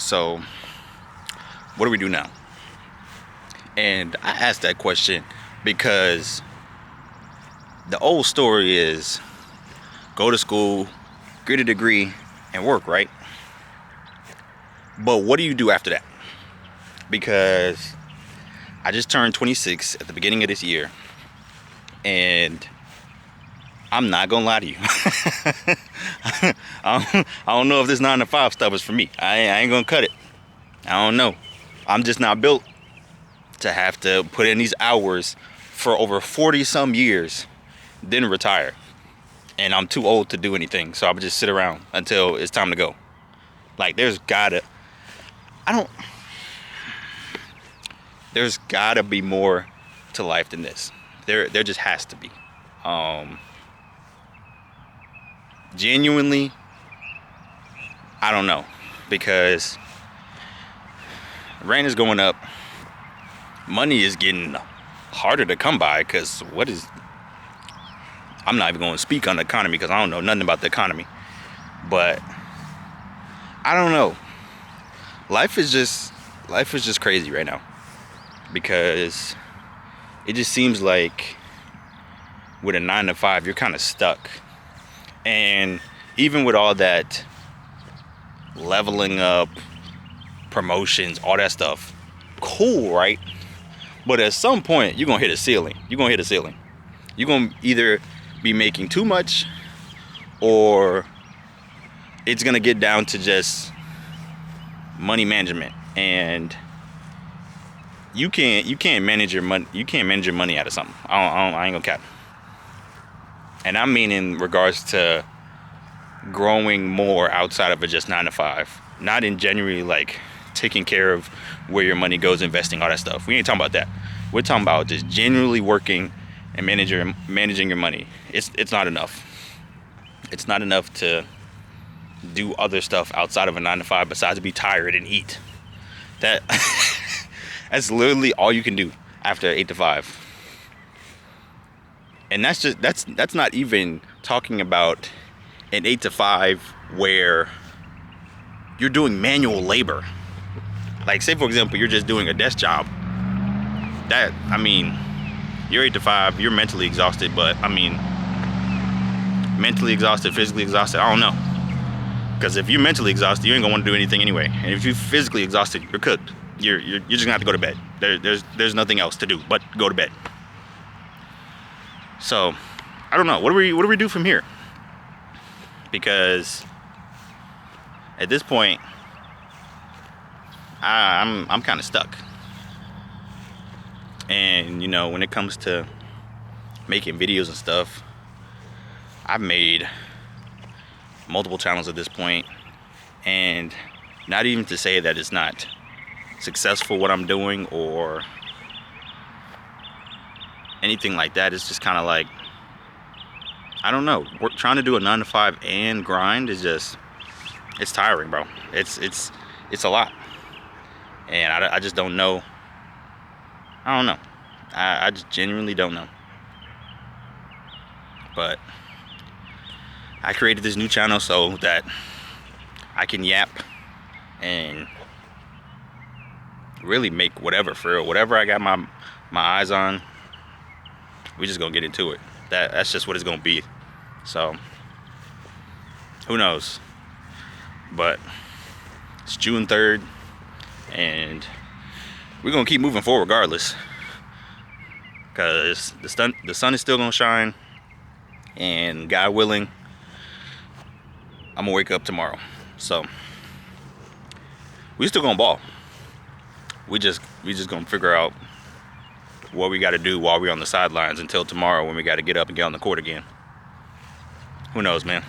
So what do we do now? And I asked that question because the old story is go to school, get a degree, and work, right? But what do you do after that? Because I just turned 26 at the beginning of this year, and I'm not gonna lie to you. I don't know if this 9 to 5 stuff is for me. I ain't gonna cut it. I don't know. I'm just not built to have to put in these hours for over 40 some years, then retire. And I'm too old to do anything, so I'll just sit around until it's time to go. Like, there's gotta be more to life than this. There just has to be. Genuinely, I don't know, because rent is going up, money is getting harder to come by, because I'm not even going to speak on the economy because I don't know nothing about the economy, but I don't know. Life is just crazy right now, because it just seems like with a 9 to 5 you're kind of stuck. And even with all that leveling up, promotions, all that stuff, cool, right? But at some point you're gonna hit a ceiling. You're gonna either be making too much, or it's gonna get down to just money management. And you can't manage your money. You can't manage your money out of something. I ain't gonna cap. And I mean in regards to growing more outside of a just 9 to 5. Not in genuinely like taking care of where your money goes, investing, all that stuff. We ain't talking about that. We're talking about just genuinely working and managing your money. It's not enough. It's not enough to do other stuff outside of a 9 to 5 besides be tired and eat. That's literally all you can do after 8 to 5. And that's not even talking about an 8 to 5 where you're doing manual labor. Like, say for example, you're just doing a desk job. You're 8 to 5, you're mentally exhausted, but mentally exhausted, physically exhausted, I don't know. Because if you're mentally exhausted, you ain't gonna want to do anything anyway. And if you're physically exhausted, you're cooked. You're just gonna have to go to bed. There's nothing else to do but go to bed. So I don't know. What do we do from here? Because at this point, I'm kind of stuck. And when it comes to making videos and stuff, I've made multiple channels at this point, and not even to say that it's not successful what I'm doing or anything like that. It's just kind of like, I don't know, trying to do a 9 to 5 and grind is just, it's tiring, bro. It's a lot, and I just don't know. I don't know. I just genuinely don't know. But I created this new channel so that I can yap and really make whatever, for real. Whatever I got my eyes on, we just gonna get into it. That's just what it's gonna be. So who knows? But it's June 3rd, and we're gonna keep moving forward regardless, because the sun is still gonna shine, and God willing, I'm gonna wake up tomorrow. So we still gonna ball. We just gonna figure out what we gotta do while we're on the sidelines until tomorrow when we gotta get up and get on the court again. Who knows, man?